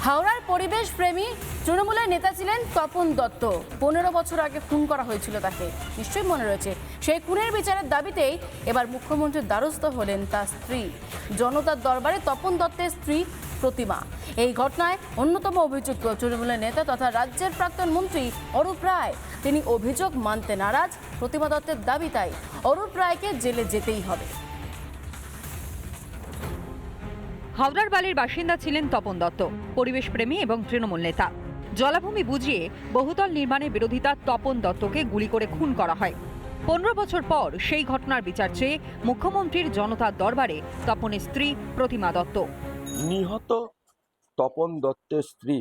হাওড়ার পরিবেশ প্রেমী তৃণমূলের নেতা ছিলেন তপন দত্ত। 15 বছর আগে খুন করা হয়েছিল তাকে, নিশ্চয়ই মনে রয়েছে। সেই খুনের বিচারের দাবিতেই এবার মুখ্যমন্ত্রীর দ্বারস্থ হলেন তার স্ত্রী। জনতার দরবারে তপন দত্তের স্ত্রী প্রতিমা। এই ঘটনায় অন্যতম অভিযুক্ত তৃণমূলের নেতা তথা রাজ্যের প্রাক্তন মন্ত্রী অরূপ রায়। তিনি অভিযোগ মানতে নারাজ। প্রতিমা দত্তের দাবি তাই অরূপ রায়কে জেলে যেতেই হবে। হাওড়ার বালির বাসিন্দা ছিলেন তপন দত্ত, পরিবেশ প্রেমী এবং তৃণমূল নেতা। জলাভূমি বুঝিয়ে বহুতল নির্মাণের বিরোধিতা তপন দত্তকে গুলি করে খুন করা হয়। 15 বছর পর সেই ঘটনার বিচার চেয়ে মুখ্যমন্ত্রীর জনতার দরবারে তপনের স্ত্রী প্রতিমা দত্ত। নিহত তপন দত্তের স্ত্রী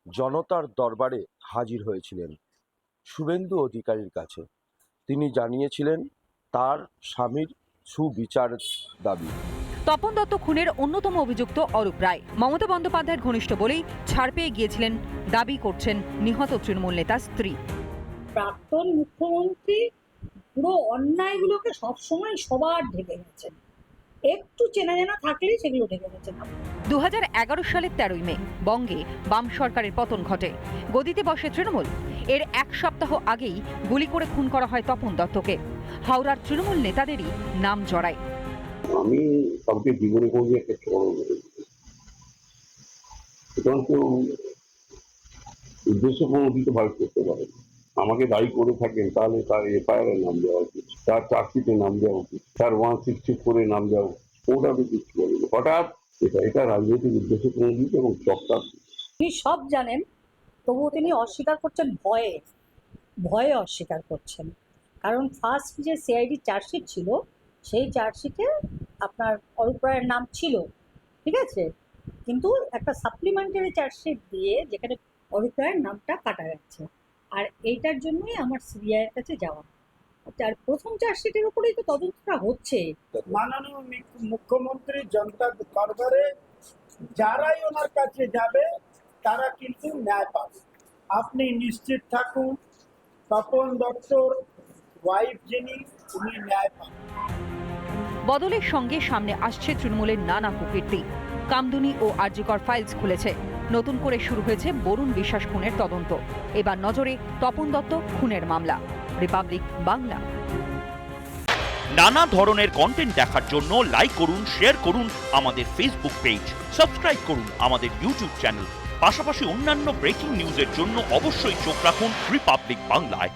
জনতার দরবারে হাজির হয়েছিলেন শুভেন্দু অধিকারীর কাছে। তিনি জানিয়েছিলেন তার স্বামীর সুবিচার দাবি। তপন দত্ত খুনের অন্যতম অভিযুক্ত অরূপ রায় মমতা বন্দ্যোপাধ্যায়ের ঘনিষ্ঠ বলেই ছাড় পেয়ে গিয়েছিলেন দাবি করছেন নিহত তৃণমূল নেতার স্ত্রী। প্রাক্তন মুখ্যমন্ত্রী পুরো অন্যায়গুলোকে সবসময় সবার ঢেকে গেছেন, একটু চেনা জানা থাকলেই সেগুলো ঢেকে গেছেন। 2011 সালের 13ই মে বঙ্গে বাম সরকারের পতন ঘটে, গদিতে বসে তৃণমূল। এর এক সপ্তাহ আগেই গুলি করে খুন করা হয় তপন দত্তকে। হাওড়ার তৃণমূল নেতাদেরই নাম জড়ায়। আমি কাউকে জীবনে কোনো একটা চরণ সুতরাং কেউ উদ্দেশ্য প্রণোদিত ভাগ করতে পারে। আমাকে দায়ী করে থাকেন তাহলে তার এফআইআর নাম দেওয়া উচিত, তার চার্জশিটে নাম দেওয়া উচিত, তার 164 নাম দেওয়া উচিত। ওটা তো কিছু বলেনি। হঠাৎ এটা রাজনৈতিক উদ্দেশ্য প্রণোদিত এবং চক্রান্ত। তিনি সব জানেন, তবুও তিনি অস্বীকার করছেন, ভয়ে অস্বীকার করছেন। কারণ ফার্স্ট যে সিআইডি চার্জশিট ছিল, সেই চার্জশিটে আপনার অরূপ রায়ের নাম ছিল, ঠিক আছে, কিন্তু একটা সাপ্লিমেন্টারি চার্জশিট দিয়ে যেখানে অরূপ রায়ের নামটা কাটা গেছে। আর এইটার জন্যই আমার সিবিআইয়ের কাছে যাওয়া। আর প্রথম চার্জশিটের উপরেই তো তদন্তটা হচ্ছে। মাননীয় মুখ্যমন্ত্রী জনতার দরবারে যারাই ওনার কাছে যাবে তারা কিন্তু ন্যায় পাবে। আপনি নিশ্চিত থাকুন, তপন দত্তর ওয়াইফ যিনি, উনি ন্যায় পাবেন। বদলের সঙ্গে সামনে আসছে তৃণমূলের নানা কুকীর্তি। কামদুনি ও আরজিকর ফাইলস খুলেছে। নতুন করে শুরু হয়েছে বরুণ বিশ্বাস খুনের তদন্ত। এবার নজরে তপন দত্ত খুনের মামলা। রিপাবলিক বাংলা। নানা ধরনের কন্টেন্ট দেখার জন্য লাইক করুন, শেয়ার করুন আমাদের ফেসবুক পেজ, সাবস্ক্রাইব করুন আমাদের ইউটিউব চ্যানেল। পাশাপাশি অন্যান্য ব্রেকিং নিউজের জন্য অবশ্যই চোখ রাখুন রিপাবলিক বাংলায়।